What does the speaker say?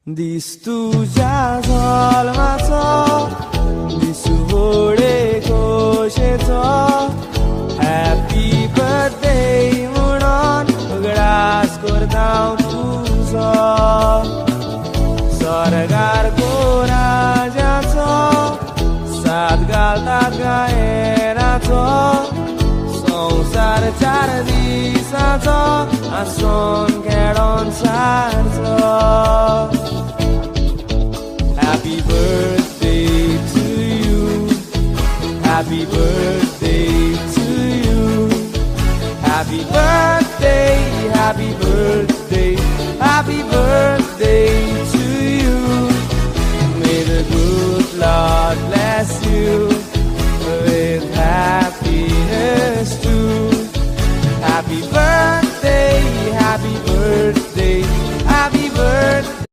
this तुझ्या झलमाचा दिसू होडेको शेचो happy birthday म्हणून उगडास करता तुझो सरगार कोराजाचो सात घालतात गायनाचो संसार 4 दिसाचो आसोन खेळोन सारचो